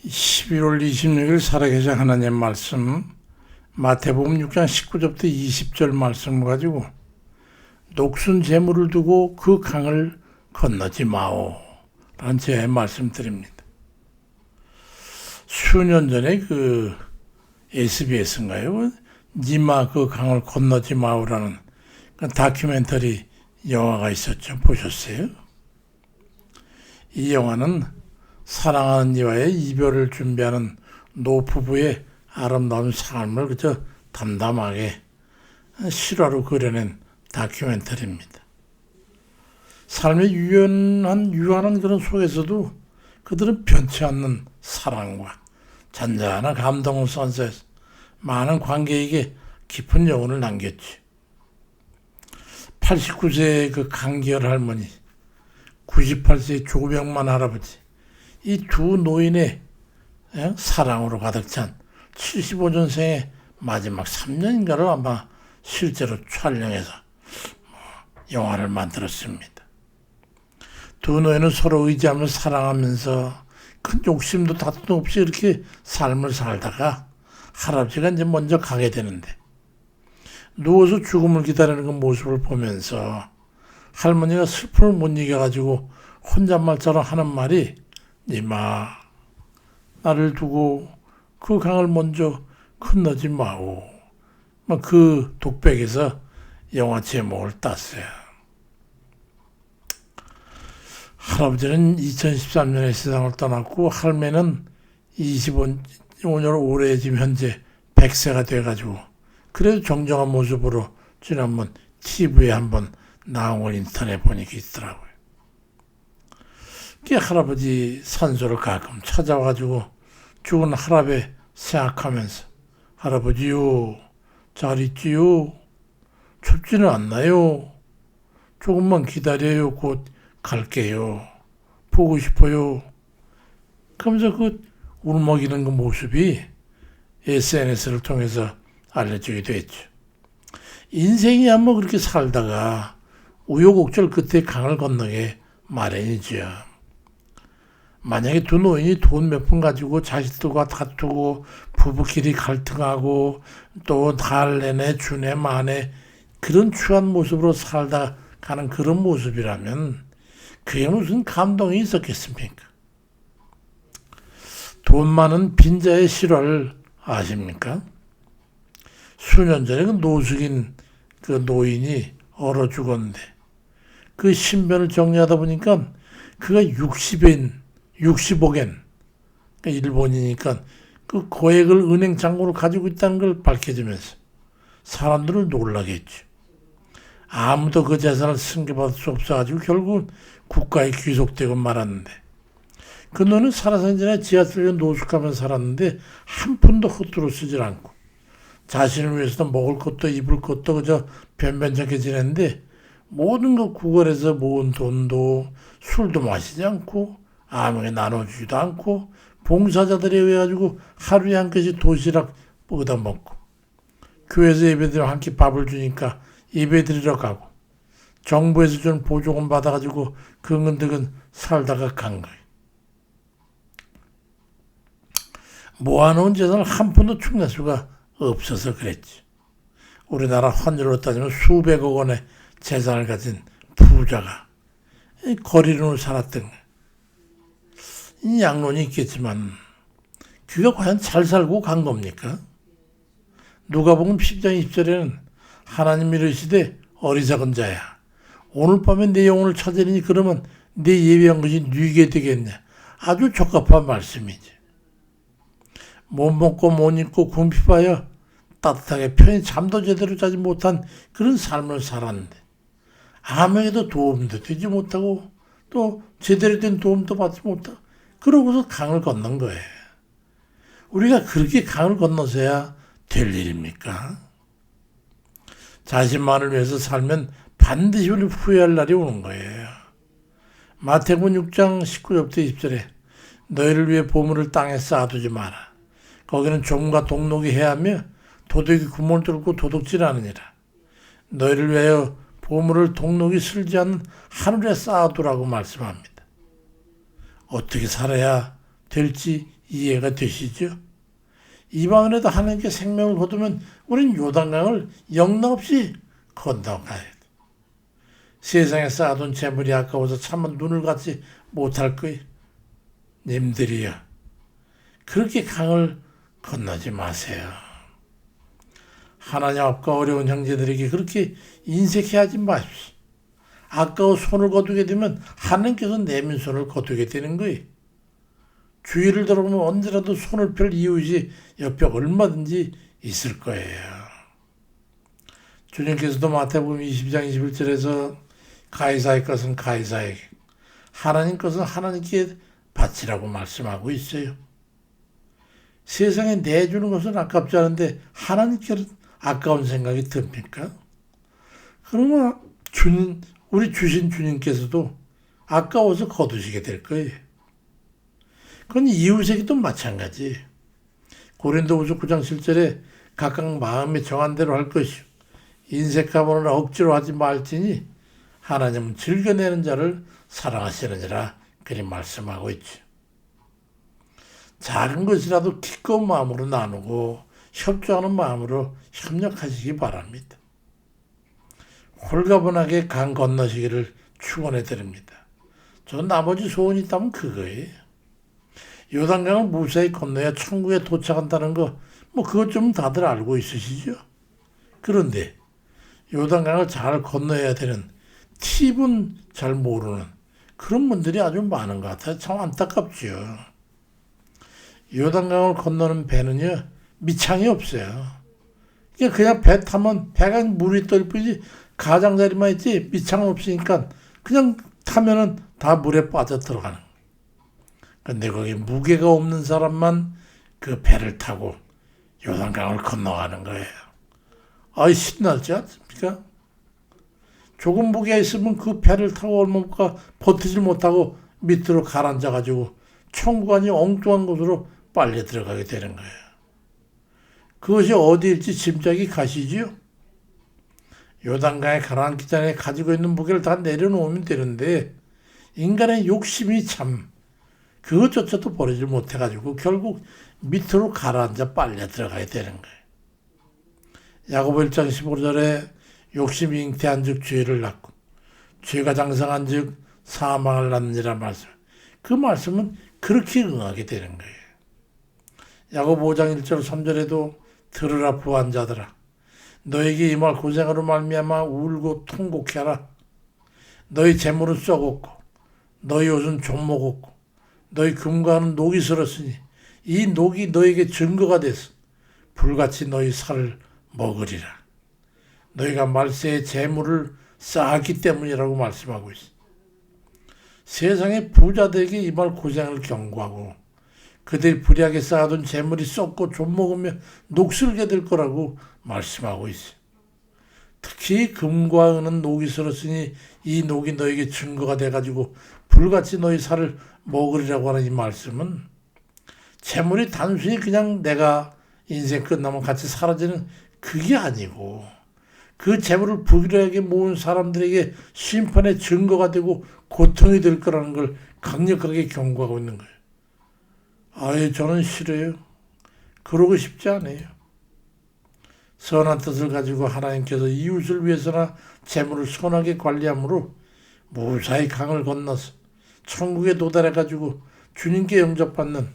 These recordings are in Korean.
11월 26일 살아계신 하나님 말씀 마태복음 6장 19절부터 20절 말씀을 가지고 녹슨 재물을 두고 그 강을 건너지 마오 라는 제 말씀드립니다. 수년 전에 그 SBS인가요? 니마 그 강을 건너지 마오라는 그 다큐멘터리 영화가 있었죠. 보셨어요? 이 영화는 사랑하는 이와의 이별을 준비하는 노부부의 아름다운 삶을 그저 담담하게 실화로 그려낸 다큐멘터리입니다. 삶의 유한한 그런 속에서도 그들은 변치 않는 사랑과 잔잔한 감동을 선사해서 많은 관객에게 깊은 여운을 남겼지. 89세의 그 강기열 할머니, 98세의 조병만 할아버지, 이 두 노인의 사랑으로 가득 찬 75년생의 마지막 3년인가를 아마 실제로 촬영해서 영화를 만들었습니다. 두 노인은 서로 의지하며 사랑하면서 큰 욕심도 다툼 없이 이렇게 삶을 살다가 할아버지가 이제 먼저 가게 되는데 누워서 죽음을 기다리는 그 모습을 보면서 할머니가 슬픔을 못 이겨가지고 혼잣말처럼 하는 말이 니마 나를 두고 그 강을 먼저 건너지 마오. 그 독백에서 영화 제목을 땄어요. 할아버지는 2013년에 세상을 떠났고 할매는 25년 올해 지금 현재 100세가 돼가지고 그래도 정정한 모습으로 지난번 TV에 한번 나온 걸 인터넷에 보니까 있더라고요. 그 할아버지 산소를 가끔 찾아와가지고 죽은 할아버지 생각하면서 할아버지요 잘 있지요? 춥지는 않나요? 조금만 기다려요. 곧 갈게요. 보고 싶어요. 그러면서 그 울먹이는 그 모습이 SNS를 통해서 알려지게 됐죠. 인생이 한번 그렇게 살다가 우여곡절 끝에 강을 건너게 마련이죠. 만약에 두 노인이 돈 몇 푼 가지고 자식들과 다투고 부부끼리 갈등하고 또 달래네 주네 마네 그런 추한 모습으로 살다 가는 그런 모습이라면 그게 무슨 감동이 있었겠습니까? 돈 많은 빈자의 실화를 아십니까? 수년 전에 그 노숙인 그 노인이 얼어 죽었는데 그 신변을 정리하다 보니까 그가 60억엔 그러니까 일본이니까 그 고액을 은행 잔고로 가지고 있다는 걸 밝혀지면서 사람들을 놀라게 했죠. 아무도 그 재산을 승계받을 수 없어가지고 결국은 국가에 귀속되고 말았는데 그 노는 살아생전에 지하철에 노숙하면서 살았는데 한 푼도 허투루 쓰질 않고 자신을 위해서도 먹을 것도 입을 것도 그저 변변찮게 지냈는데 모든 거 구걸해서 모은 돈도 술도 마시지 않고 아무에게 나눠주지도 않고 봉사자들에 의해 가지고 하루에 한 끼씩 도시락 먹다 먹고 교회에서 예배드리면 한 끼 밥을 주니까 예배드리러 가고 정부에서 준 보조금 받아가지고 근근덕은 살다가 간 거예요. 모아놓은 재산을 한 푼도 축낼 수가 없어서 그랬지. 우리나라 환율로 따지면 수백억 원의 재산을 가진 부자가 거리론을 살았던 거예요. 이 양론이 있겠지만 그가 과연 잘 살고 간 겁니까? 누가복음 10장 20절에는 하나님 이르시되 어리석은 자야 오늘 밤에 내 영혼을 찾으리니 그러면 내 예비한 것이 누이게 되겠냐. 아주 적합한 말씀이지. 못 먹고 못 입고 궁핍하여 따뜻하게 편히 잠도 제대로 자지 못한 그런 삶을 살았는데 아무에게도 도움도 되지 못하고 또 제대로 된 도움도 받지 못하고 그러고서 강을 건넌 거예요. 우리가 그렇게 강을 건너서야 될 일입니까? 자신만을 위해서 살면 반드시 우리 후회할 날이 오는 거예요. 마태복음 6장 19절부터 20절에 너희를 위해 보물을 땅에 쌓아두지 마라. 거기는 종과 동록이 해하며 도둑이 구멍을 뚫고 도둑질하느니라. 너희를 위하여 보물을 동록이 쓸지 않는 하늘에 쌓아두라고 말씀합니다. 어떻게 살아야 될지 이해가 되시죠? 이방인에도 하나님께 생명을 거두면 우린 요단강을 영락없이 건너가야 돼. 세상에 쌓아둔 재물이 아까워서 차마 눈을 감지 못할 거예요. 님들이여, 그렇게 강을 건너지 마세요. 하나님 앞과 어려운 형제들에게 그렇게 인색해하지 마십시오. 아까워 손을 거두게 되면 하나님께서 내민 손을 거두게 되는 거예요. 주위를 돌아보면 언제라도 손을 펼 이웃이 옆에 얼마든지 있을 거예요. 주님께서도 마태복음 20장 21절에서 가이사의 것은 가이사에게, 하나님 것은 하나님께 바치라고 말씀하고 있어요. 세상에 내주는 것은 아깝지 않은데 하나님께는 아까운 생각이 듭니까? 그러면 우리 주신 주님께서도 아까워서 거두시게 될 거예요. 그건 이웃에게도 마찬가지. 고린도후서 9장 7절에 각각 마음에 정한 대로 할 것이요 인색함으로는 억지로 하지 말지니 하나님은 즐겨내는 자를 사랑하시느니라 그리 말씀하고 있죠. 작은 것이라도 기꺼운 마음으로 나누고 협조하는 마음으로 협력하시기 바랍니다. 홀가분하게 강 건너시기를 축원해 드립니다. 전 나머지 소원이 있다면 그거예요. 요단강을 무사히 건너야 천국에 도착한다는 거, 그것 좀 다들 알고 있으시죠? 그런데 요단강을 잘 건너야 되는 팁은 잘 모르는 그런 분들이 아주 많은 것 같아요. 참 안타깝죠. 요단강을 건너는 배는요, 밑창이 없어요. 그냥 배 타면 배가 물이 떨 뿐이지 가장자리만 있지 밑창 없으니까 그냥 타면은 다 물에 빠져 들어가는. 근데 거기 무게가 없는 사람만 그 배를 타고 요단강을 건너가는 거예요. 아이, 신나지 않습니까? 조금 무게가 있으면 그 배를 타고 얼마나 버티질 못하고 밑으로 가라앉아가지고 천국 아니 엉뚱한 곳으로 빨려 들어가게 되는 거예요. 그것이 어디일지 짐작이 가시지요? 요단강에 가라앉기 전에 가지고 있는 무게를 다 내려놓으면 되는데 인간의 욕심이 참 그것조차도 버리지 못해가지고 결국 밑으로 가라앉아 빨려 들어가야 되는 거예요. 야고보 1장 15절에 욕심이 잉태한 즉 죄를 낳고 죄가 장성한 즉 사망을 낳느니라 말씀. 그 말씀은 그렇게 응하게 되는 거예요. 야고보 5장 1절 3절에도 들으라 부한 자들아, 너에게 임할 고생으로 말미암아 울고 통곡해 하라. 너희 재물은 썩었고 너희 옷은 좀먹었고 너희 금과는 녹이 슬었으니 이 녹이 너에게 증거가 돼서 불같이 너희 살을 먹으리라. 너희가 말세에 재물을 쌓았기 때문이라고 말씀하고 있어. 세상의 부자들에게 임할 고생을 경고하고 그들이 불의하게 쌓아둔 재물이 썩고 좀먹으며 녹슬게 될 거라고 말씀하고 있어. 특히 금과 은은 녹이 슬었으니 이 녹이 너에게 증거가 돼가지고 불같이 너희 살을 먹으리라고 하는 이 말씀은 재물이 단순히 그냥 내가 인생 끝나면 같이 사라지는 그게 아니고 그 재물을 부유하게 모은 사람들에게 심판의 증거가 되고 고통이 될 거라는 걸 강력하게 경고하고 있는 거예요. 아예 저는 싫어요. 그러고 싶지 않아요. 선한 뜻을 가지고 하나님께서 이웃을 위해서나 재물을 선하게 관리함으로 무사히 강을 건너서 천국에 도달해가지고 주님께 영접받는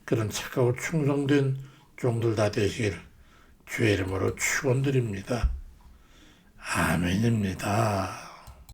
그런 착하고 충성된 종들 다 되시길 주의 이름으로 축원드립니다. 아멘입니다.